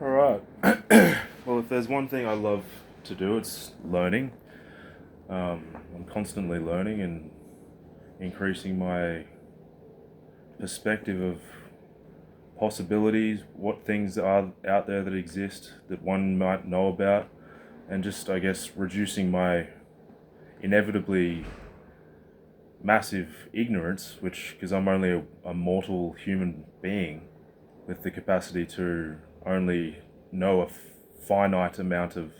All right. Well, if there's one thing I love to do, it's learning. I'm constantly learning and increasing my perspective of possibilities, what things are out there that exist that one might know about, and just, I guess, reducing my inevitably massive ignorance, which, because I'm only a mortal human being with the capacity to only know a finite amount of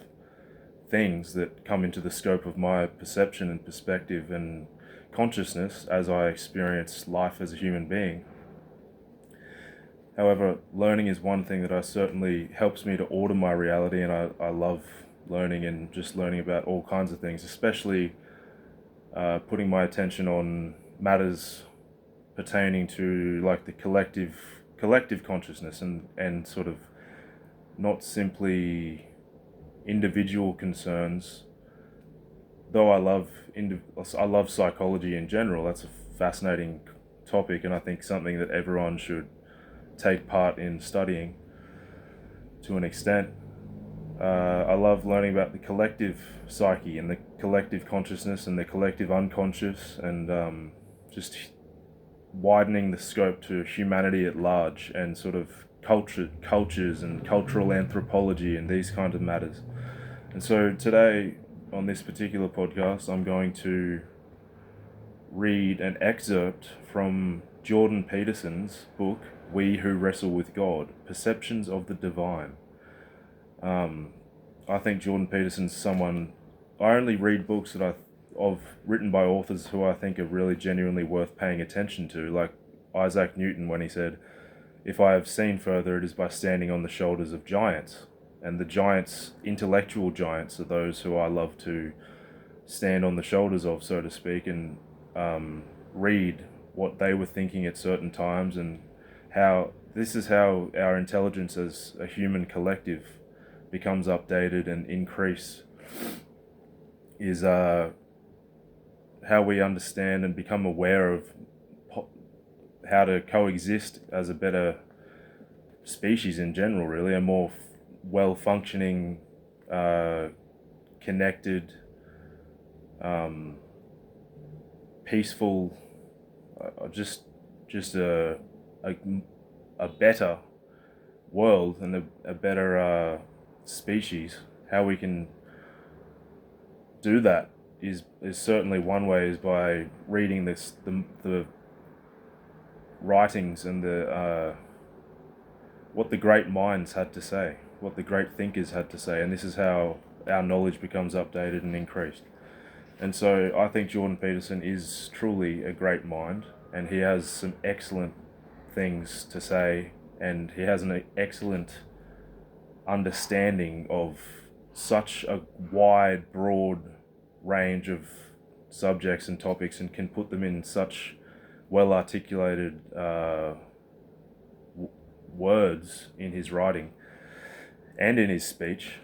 things that come into the scope of my perception and perspective and consciousness as I experience life as a human being. However, learning is one thing that I certainly helps me to order my reality, and I love learning and just learning about all kinds of things, especially putting my attention on matters pertaining to like the collective consciousness and sort of not simply individual concerns. Though I love psychology in general. That's a fascinating topic, and I think something that everyone should take part in studying to an extent. I love learning about the collective psyche and the collective consciousness and the collective unconscious, and just widening the scope to humanity at large and sort of cultures and cultural anthropology and these kinds of matters. And so today, on this particular podcast, I'm going to read an excerpt from Jordan Peterson's book, We Who Wrestle with God, Perceptions of the Divine. I think Jordan Peterson's someone, I only read books written by authors who I think are really genuinely worth paying attention to, like Isaac Newton when he said, "If I have seen further, it is by standing on the shoulders of giants." And the giants, intellectual giants, are those who I love to stand on the shoulders of, so to speak, and read what they were thinking at certain times, and how this is how our intelligence as a human collective becomes updated and increase, is how we understand and become aware of how to coexist as a better species in general, really, a more well-functioning, connected, peaceful, just a better world and a better species. How we can do that is certainly one way, is by reading the writings and the what the great minds had to say, what the great thinkers had to say, and this is how our knowledge becomes updated and increased. And so I think Jordan Peterson is truly a great mind, and he has some excellent things to say, and he has an excellent understanding of such a wide, broad range of subjects and topics, and can put them in such well articulated words in his writing and in his speech.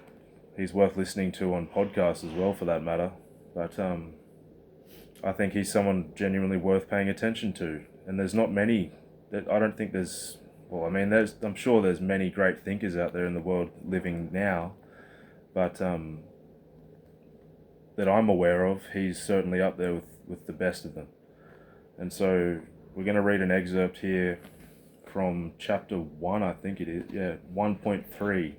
He's worth listening to on podcasts as well, for that matter. But I think he's someone genuinely worth paying attention to. And there's not many that I don't think there's. Well, I mean, I'm sure there's many great thinkers out there in the world living now, but that I'm aware of, he's certainly up there with the best of them. And so we're going to read an excerpt here from chapter 1, I think it is, 1.3.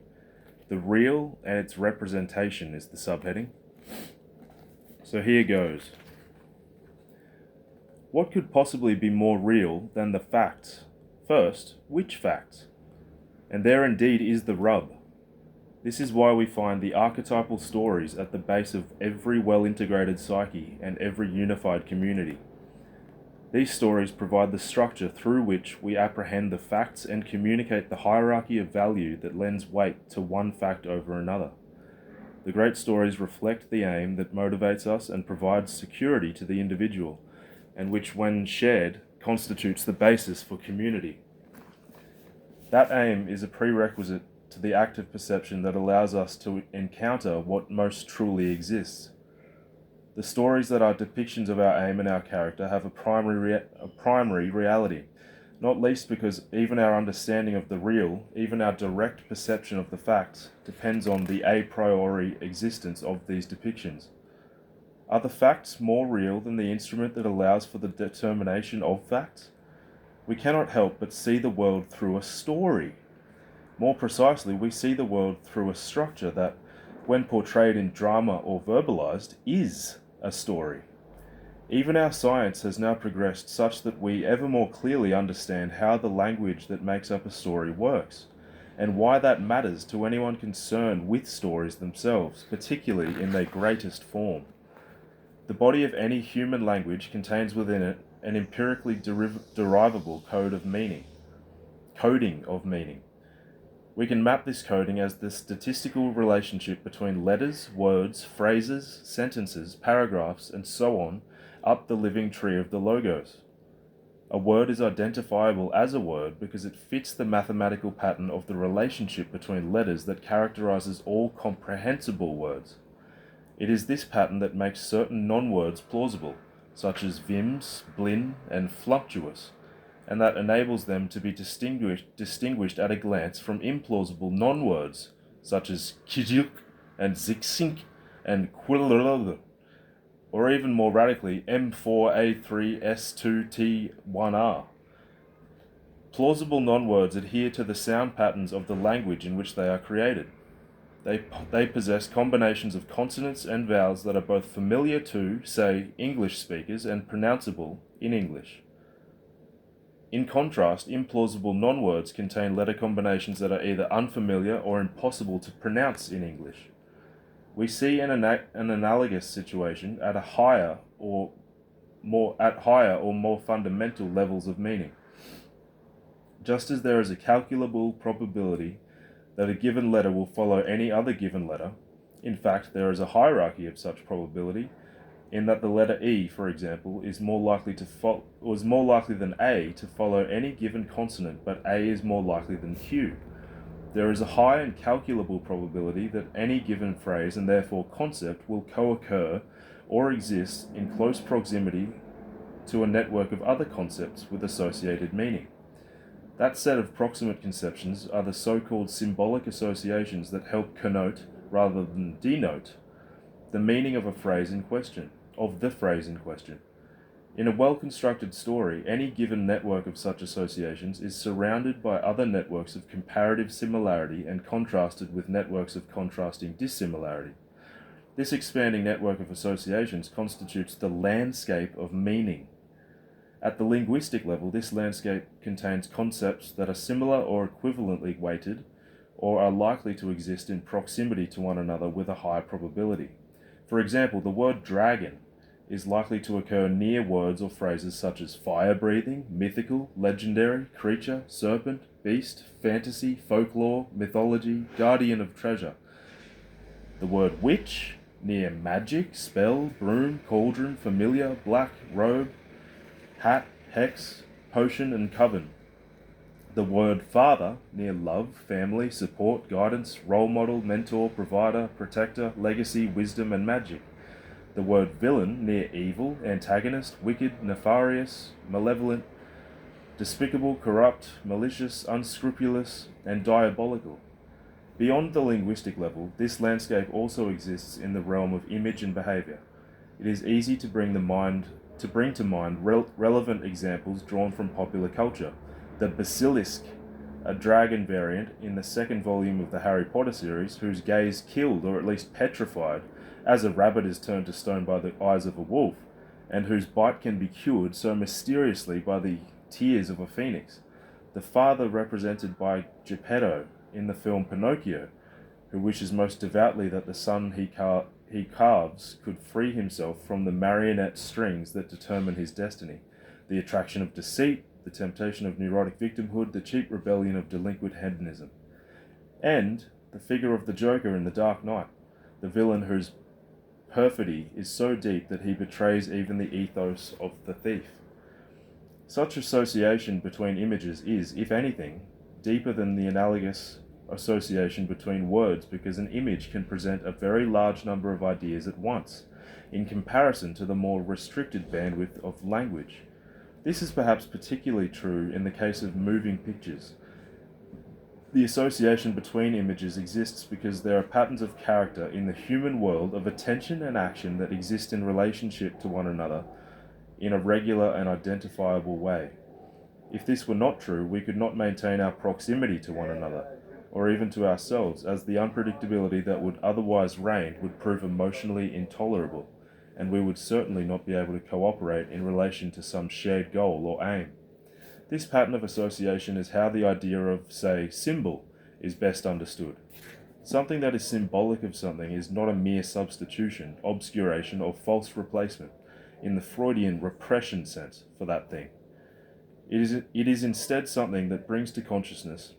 The real and its representation is the subheading. So here goes. What could possibly be more real than the facts? First, which facts? And there indeed is the rub. This is why we find the archetypal stories at the base of every well-integrated psyche and every unified community. These stories provide the structure through which we apprehend the facts and communicate the hierarchy of value that lends weight to one fact over another. The great stories reflect the aim that motivates us and provides security to the individual, and which, when shared, constitutes the basis for community. That aim is a prerequisite to the active perception that allows us to encounter what most truly exists. The stories that are depictions of our aim and our character have a primary reality, not least because even our understanding of the real, even our direct perception of the facts, depends on the a priori existence of these depictions. Are the facts more real than the instrument that allows for the determination of facts? We cannot help but see the world through a story. More precisely, we see the world through a structure that, when portrayed in drama or verbalized, is a story. Even our science has now progressed such that we ever more clearly understand how the language that makes up a story works, and why that matters to anyone concerned with stories themselves, particularly in their greatest form. The body of any human language contains within it an empirically derivable coding of meaning. We can map this coding as the statistical relationship between letters, words, phrases, sentences, paragraphs, and so on up the living tree of the logos. A word is identifiable as a word because it fits the mathematical pattern of the relationship between letters that characterizes all comprehensible words. It is this pattern that makes certain non-words plausible, such as vims, blin, and fluctuous, and that enables them to be distinguished at a glance from implausible non-words, such as kijuk and zixink and quilolog, or even more radically, M4A3S2T1R. Plausible non-words adhere to the sound patterns of the language in which they are created. They possess combinations of consonants and vowels that are both familiar to, say, English speakers and pronounceable in English. In contrast, implausible non-words contain letter combinations that are either unfamiliar or impossible to pronounce in English. We see an analogous situation at higher or more fundamental levels of meaning. Just as there is a calculable probability that a given letter will follow any other given letter, in fact, there is a hierarchy of such probability, in that the letter E, for example, is more likely than A to follow any given consonant, but A is more likely than Q. There is a high and calculable probability that any given phrase and therefore concept will co-occur or exist in close proximity to a network of other concepts with associated meaning. That set of proximate conceptions are the so-called symbolic associations that help connote, rather than denote, the meaning of the phrase in question. In a well-constructed story, any given network of such associations is surrounded by other networks of comparative similarity and contrasted with networks of contrasting dissimilarity. This expanding network of associations constitutes the landscape of meaning. At the linguistic level, this landscape contains concepts that are similar or equivalently weighted, or are likely to exist in proximity to one another with a high probability. For example, the word dragon is likely to occur near words or phrases such as fire-breathing, mythical, legendary, creature, serpent, beast, fantasy, folklore, mythology, guardian of treasure. The word witch near magic, spell, broom, cauldron, familiar, black, robe, hat, hex, potion, and coven. The word father near love, family, support, guidance, role model, mentor, provider, protector, legacy, wisdom, and magic. The word villain near evil, antagonist, wicked, nefarious, malevolent, despicable, corrupt, malicious, unscrupulous, and diabolical. Beyond the linguistic level, this landscape also exists in the realm of image and behavior. It is easy to bring to mind relevant examples drawn from popular culture. The basilisk, a dragon variant in the second volume of the Harry Potter series, whose gaze killed or at least petrified as a rabbit is turned to stone by the eyes of a wolf, and whose bite can be cured so mysteriously by the tears of a phoenix. The father represented by Geppetto in the film Pinocchio, who wishes most devoutly that the son he carves could free himself from the marionette strings that determine his destiny, the attraction of deceit, the temptation of neurotic victimhood, the cheap rebellion of delinquent hedonism. And the figure of the Joker in The Dark Knight, the villain whose perfidy is so deep that he betrays even the ethos of the thief. Such association between images is, if anything, deeper than the analogous association between words, because an image can present a very large number of ideas at once, in comparison to the more restricted bandwidth of language. This is perhaps particularly true in the case of moving pictures. The association between images exists because there are patterns of character in the human world of attention and action that exist in relationship to one another in a regular and identifiable way. If this were not true, we could not maintain our proximity to one another, or even to ourselves, as the unpredictability that would otherwise reign would prove emotionally intolerable, and we would certainly not be able to cooperate in relation to some shared goal or aim. This pattern of association is how the idea of, say, symbol is best understood. Something that is symbolic of something is not a mere substitution, obscuration, or false replacement, in the Freudian repression sense, for that thing. It is instead something that brings to consciousness,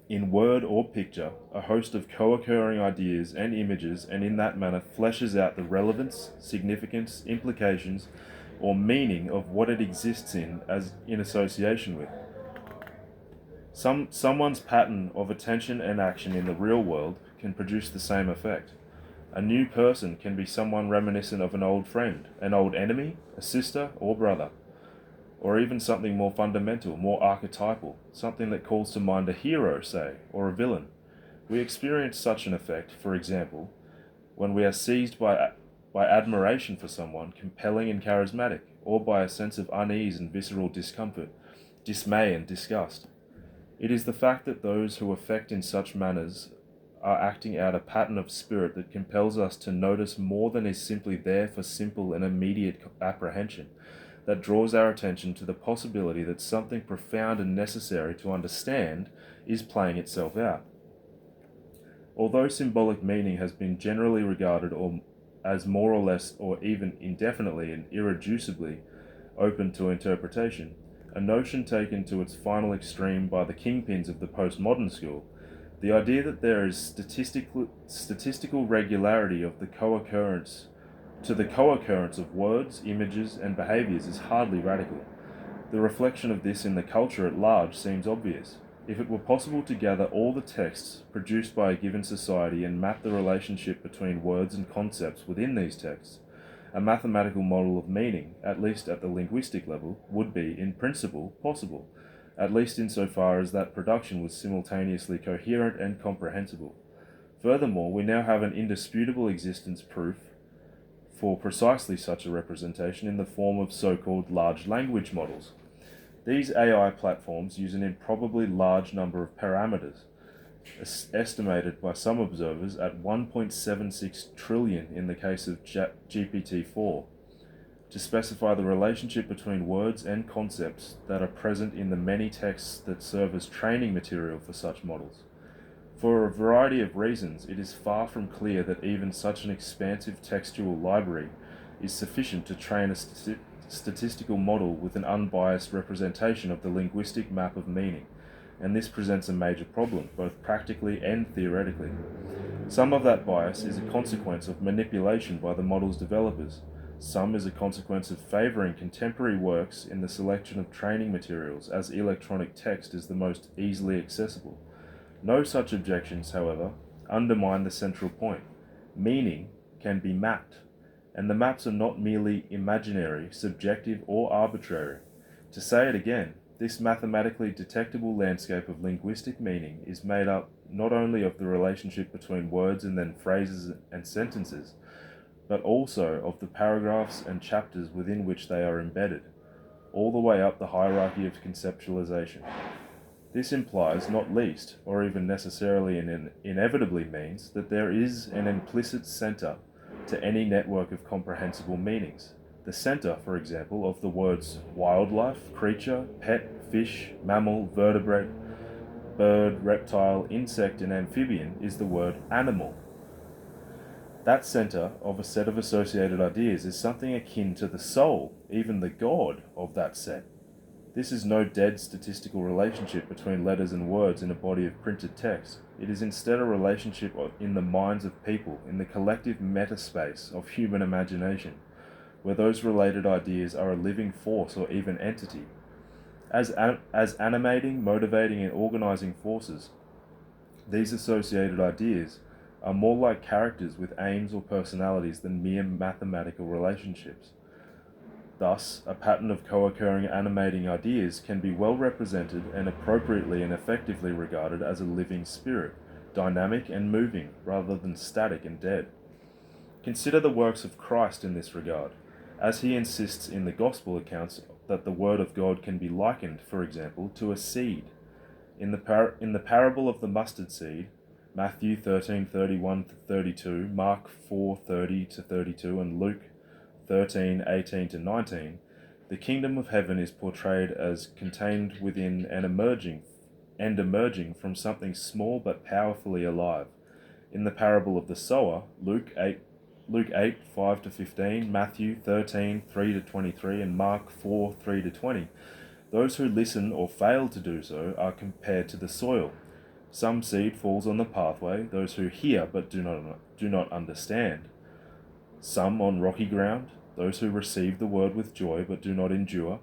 in word or picture, a host of co-occurring ideas and images, and in that manner fleshes out the relevance, significance, implications, or meaning of what it exists in as in association with. Someone's pattern of attention and action in the real world can produce the same effect. A new person can be someone reminiscent of an old friend, an old enemy, a sister or brother, or even something more fundamental, more archetypal, something that calls to mind a hero, say, or a villain. We experience such an effect, for example, when we are seized by admiration for someone compelling and charismatic, or by a sense of unease and visceral discomfort, dismay and disgust. It is the fact that those who affect in such manners are acting out a pattern of spirit that compels us to notice more than is simply there for simple and immediate apprehension, that draws our attention to the possibility that something profound and necessary to understand is playing itself out. Although symbolic meaning has been generally regarded as more or less or even indefinitely and irreducibly open to interpretation, a notion taken to its final extreme by the kingpins of the postmodern school, the idea that there is statistical regularity of the co-occurrence of words, images, and behaviors is hardly radical. The reflection of this in the culture at large seems obvious. If it were possible to gather all the texts produced by a given society and map the relationship between words and concepts within these texts, a mathematical model of meaning, at least at the linguistic level, would be, in principle, possible, at least insofar as that production was simultaneously coherent and comprehensible. Furthermore, we now have an indisputable existence proof for precisely such a representation in the form of so-called large language models. These AI platforms use an improbably large number of parameters, estimated by some observers at 1.76 trillion in the case of GPT-4, to specify the relationship between words and concepts that are present in the many texts that serve as training material for such models. For a variety of reasons, it is far from clear that even such an expansive textual library is sufficient to train a statistical model with an unbiased representation of the linguistic map of meaning, and this presents a major problem, both practically and theoretically. Some of that bias is a consequence of manipulation by the model's developers. Some is a consequence of favoring contemporary works in the selection of training materials, as electronic text is the most easily accessible. No such objections, however, undermine the central point. Meaning can be mapped, and the maps are not merely imaginary, subjective, or arbitrary. To say it again, this mathematically detectable landscape of linguistic meaning is made up not only of the relationship between words and then phrases and sentences, but also of the paragraphs and chapters within which they are embedded, all the way up the hierarchy of conceptualization. This implies, not least, or even necessarily and inevitably means, that there is an implicit center to any network of comprehensible meanings. The center, for example, of the words wildlife, creature, pet, fish, mammal, vertebrate, bird, reptile, insect, and amphibian is the word animal. That center of a set of associated ideas is something akin to the soul, even the God of that set. This is no dead statistical relationship between letters and words in a body of printed text. It is instead a relationship in the minds of people, in the collective metaspace of human imagination, where those related ideas are a living force or even entity. As animating, motivating, and organizing forces, these associated ideas are more like characters with aims or personalities than mere mathematical relationships. Thus, a pattern of co-occurring animating ideas can be well represented and appropriately and effectively regarded as a living spirit, dynamic and moving, rather than static and dead. Consider the works of Christ in this regard, as he insists in the Gospel accounts that the Word of God can be likened, for example, to a seed. In the parable of the mustard seed, Matthew 13:31-32, Mark 4:30-32, and Luke 13:18-19, the kingdom of heaven is portrayed as contained within and emerging from something small but powerfully alive. In the parable of the sower, Luke 8:5-15, Matthew 13:3-23, and Mark 4:3-20, those who listen or fail to do so are compared to the soil. Some seed falls on the pathway, those who hear but do not understand. Some on rocky ground, those who receive the word with joy but do not endure.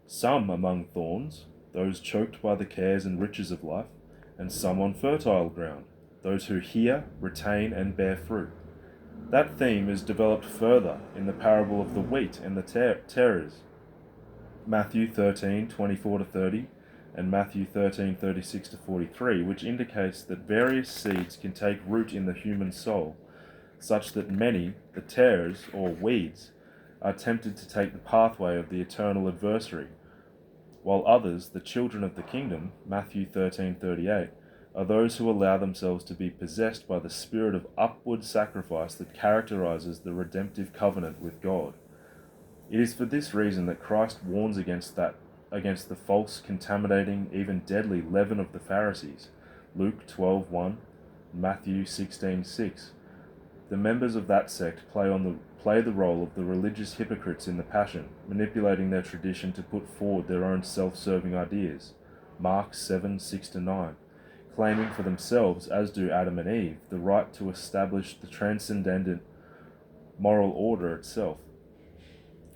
Some among thorns, those choked by the cares and riches of life. And some on fertile ground, those who hear, retain, and bear fruit. That theme is developed further in the parable of the wheat and the tares, Matthew 13:24-30 and Matthew 13:36-43, which indicates that various seeds can take root in the human soul, such that many, the tares or weeds, are tempted to take the pathway of the eternal adversary, while others, the children of the kingdom, Matthew 13:38, are those who allow themselves to be possessed by the spirit of upward sacrifice that characterizes the redemptive covenant with God. It is for this reason that Christ warns against the false, contaminating, even deadly leaven of the Pharisees, Luke 12:1, Matthew 16:6. The members of that sect play the role of the religious hypocrites in the Passion, manipulating their tradition to put forward their own self-serving ideas, Mark 7:6-9, claiming for themselves, as do Adam and Eve, the right to establish the transcendent moral order itself,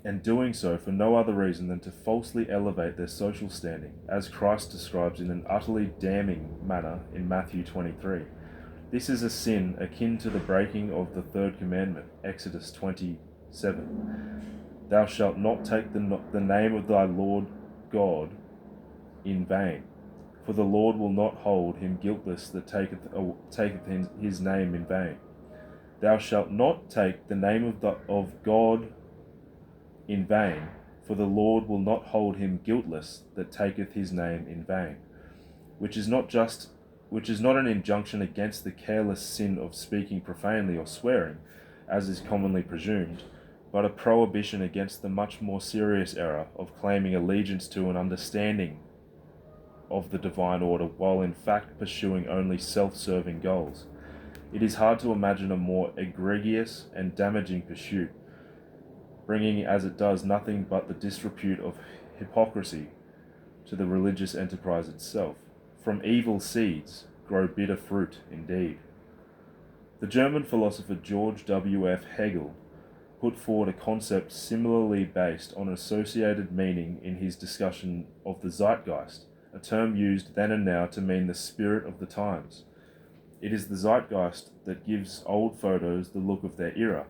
and doing so for no other reason than to falsely elevate their social standing, as Christ describes in an utterly damning manner in Matthew 23. This is a sin akin to the breaking of the third commandment, Exodus 27. Thou shalt not take the name of thy Lord God in vain, for the Lord will not hold him guiltless that taketh his name in vain. Thou shalt not take the name of God in vain, for the Lord will not hold him guiltless that taketh his name in vain, which is not an injunction against the careless sin of speaking profanely or swearing, as is commonly presumed, but a prohibition against the much more serious error of claiming allegiance to an understanding of the divine order while in fact pursuing only self-serving goals. It is hard to imagine a more egregious and damaging pursuit, bringing as it does nothing but the disrepute of hypocrisy to the religious enterprise itself. From evil seeds grow bitter fruit indeed. The German philosopher George W. F. Hegel put forward a concept similarly based on associated meaning in his discussion of the zeitgeist, a term used then and now to mean the spirit of the times. It is the zeitgeist that gives old photos the look of their era,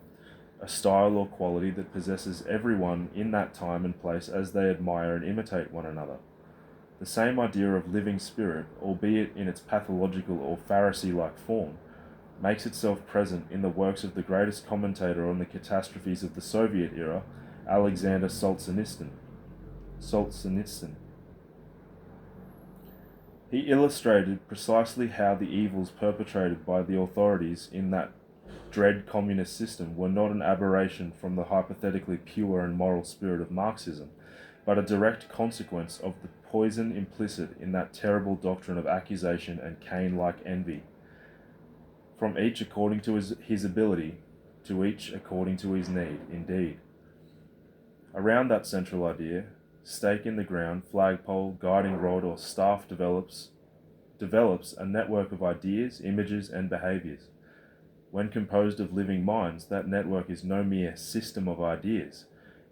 a style or quality that possesses everyone in that time and place as they admire and imitate one another. The same idea of living spirit, albeit in its pathological or Pharisee-like form, makes itself present in the works of the greatest commentator on the catastrophes of the Soviet era, Alexander Solzhenitsyn. He illustrated precisely how the evils perpetrated by the authorities in that dread communist system were not an aberration from the hypothetically pure and moral spirit of Marxism, but a direct consequence of the poison implicit in that terrible doctrine of accusation and Cain-like envy. From each according to his ability, to each according to his need, indeed. Around that central idea, stake in the ground, flagpole, guiding rod, or staff develops a network of ideas, images, and behaviors. When composed of living minds, that network is no mere system of ideas.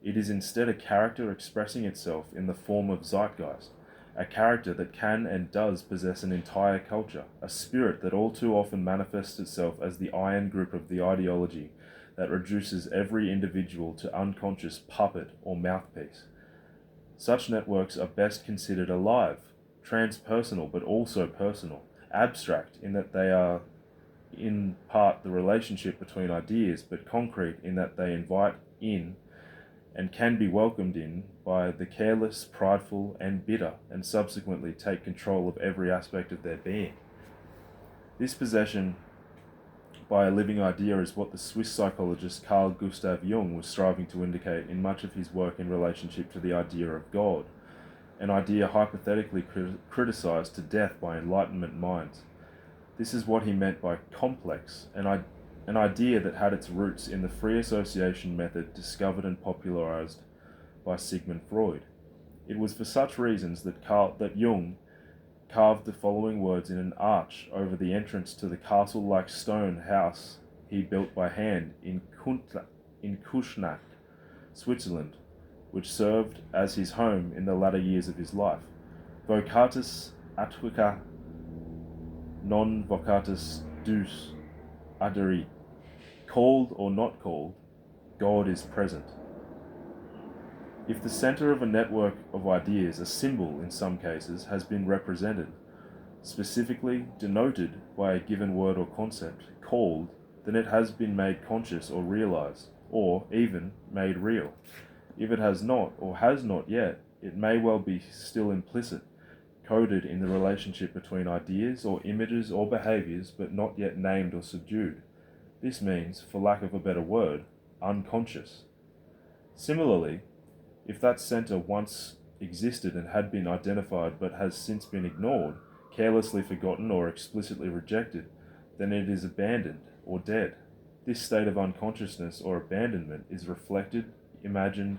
It is instead a character expressing itself in the form of zeitgeist, a character that can and does possess an entire culture, a spirit that all too often manifests itself as the iron grip of the ideology that reduces every individual to unconscious puppet or mouthpiece. Such networks are best considered alive, transpersonal but also personal, abstract in that they are in part the relationship between ideas, but concrete in that they invite in and can be welcomed in by the careless, prideful, and bitter, and subsequently take control of every aspect of their being. This possession by a living idea is what the Swiss psychologist Carl Gustav Jung was striving to indicate in much of his work in relationship to the idea of God, an idea hypothetically criticized to death by Enlightenment minds. This is what he meant by complex, an idea that had its roots in the free association method discovered and popularized by Sigmund Freud. It was for such reasons that Jung carved the following words in an arch over the entrance to the castle-like stone house he built by hand in Kuschnack, Switzerland, which served as his home in the latter years of his life. Vocatus atvica non vocatus deus aderit. Called or not called, God is present. If the center of a network of ideas, a symbol in some cases, has been represented, specifically denoted by a given word or concept, called, then it has been made conscious or realized, or even made real. If it has not, or has not yet, it may well be still implicit, coded in the relationship between ideas or images or behaviors, but not yet named or subdued. This means, for lack of a better word, unconscious. Similarly, if that center once existed and had been identified but has since been ignored, carelessly forgotten or explicitly rejected, then it is abandoned or dead. This state of unconsciousness or abandonment is reflected, imagined,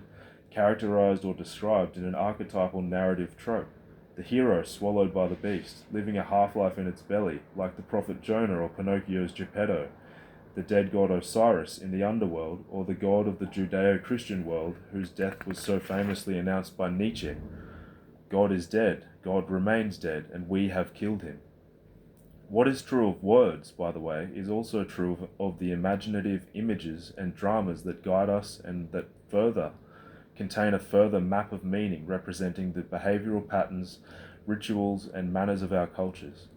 characterized or described in an archetypal narrative trope. The hero swallowed by the beast, living a half-life in its belly, like the prophet Jonah or Pinocchio's Geppetto, the dead god Osiris in the underworld, or the god of the Judeo-Christian world, whose death was so famously announced by Nietzsche. God is dead, God remains dead, and we have killed him. What is true of words, by the way, is also true of the imaginative images and dramas that guide us and that further contain a further map of meaning representing the behavioral patterns, rituals, and manners of our cultures.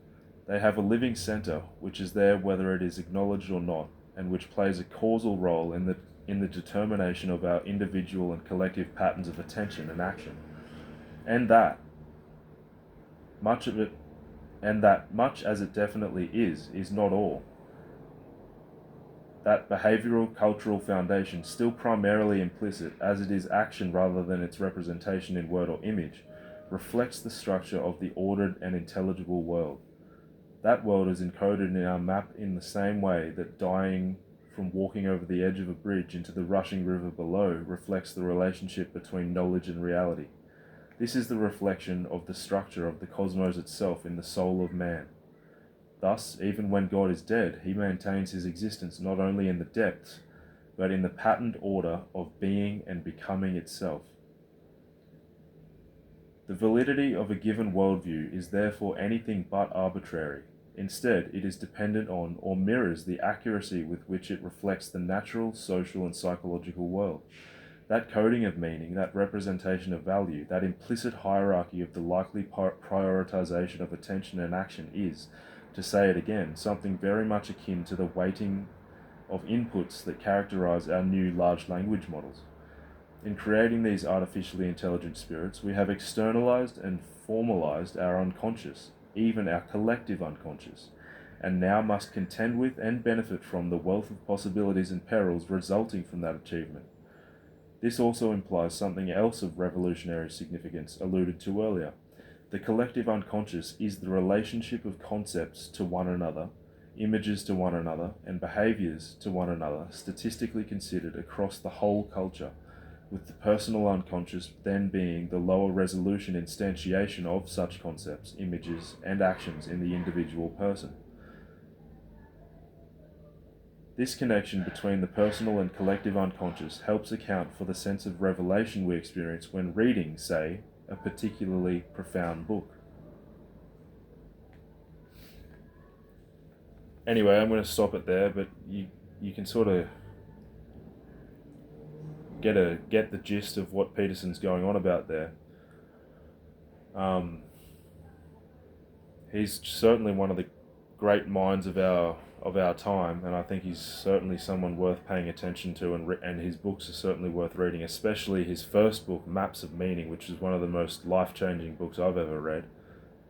They have a living center, which is there whether it is acknowledged or not, and which plays a causal role in the determination of our individual and collective patterns of attention and action. And that much as it definitely is not all. That behavioral cultural foundation, still primarily implicit, as it is action rather than its representation in word or image, reflects the structure of the ordered and intelligible world. That world is encoded in our map in the same way that dying from walking over the edge of a bridge into the rushing river below reflects the relationship between knowledge and reality. This is the reflection of the structure of the cosmos itself in the soul of man. Thus, even when God is dead, he maintains his existence not only in the depths, but in the patterned order of being and becoming itself. The validity of a given worldview is therefore anything but arbitrary. Instead, it is dependent on or mirrors the accuracy with which it reflects the natural, social, and psychological world. That coding of meaning, that representation of value, that implicit hierarchy of the likely prioritization of attention and action is, to say it again, something very much akin to the weighting of inputs that characterize our new large language models. In creating these artificially intelligent spirits, we have externalized and formalized our unconscious, even our collective unconscious, and now must contend with and benefit from the wealth of possibilities and perils resulting from that achievement. This also implies something else of revolutionary significance alluded to earlier. The collective unconscious is the relationship of concepts to one another, images to one another, and behaviors to one another, statistically considered across the whole culture, with the personal unconscious then being the lower resolution instantiation of such concepts, images, and actions in the individual person. This connection between the personal and collective unconscious helps account for the sense of revelation we experience when reading, say, a particularly profound book. Anyway, I'm going to stop it there, but you can sort of get the gist of what Peterson's going on about there. He's certainly one of the great minds of our time, and I think he's certainly someone worth paying attention to, and his books are certainly worth reading, especially his first book, Maps of Meaning, which is one of the most life-changing books I've ever read.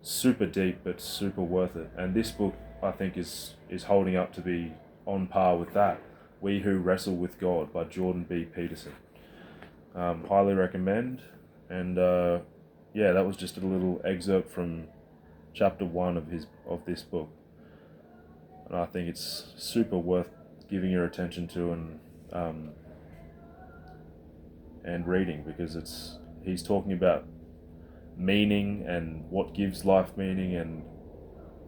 Super deep, but super worth it. And this book, I think, is holding up to be on par with that. We Who Wrestle with God by Jordan B Peterson. Highly recommend. And yeah, that was just a little excerpt from chapter 1 of this book, and I think it's super worth giving your attention to and reading, because he's talking about meaning and what gives life meaning, and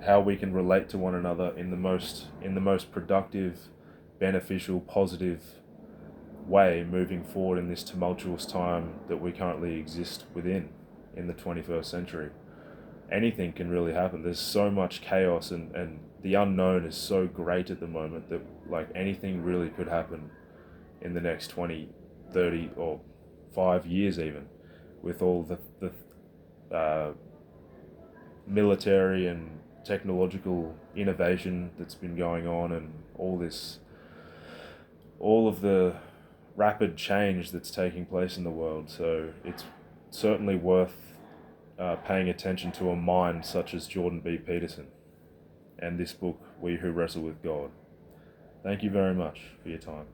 how we can relate to one another in the most productive, beneficial, positive way moving forward in this tumultuous time that we currently exist within in the 21st century. Anything can really happen. There's so much chaos, and the unknown is so great at the moment that like anything really could happen in the next 20, 30, or 5 years even, with all the military and technological innovation that's been going on, and all of the rapid change that's taking place in the world. So it's certainly worth paying attention to a mind such as Jordan B Peterson and this book, We Who Wrestle with God. Thank you very much for your time.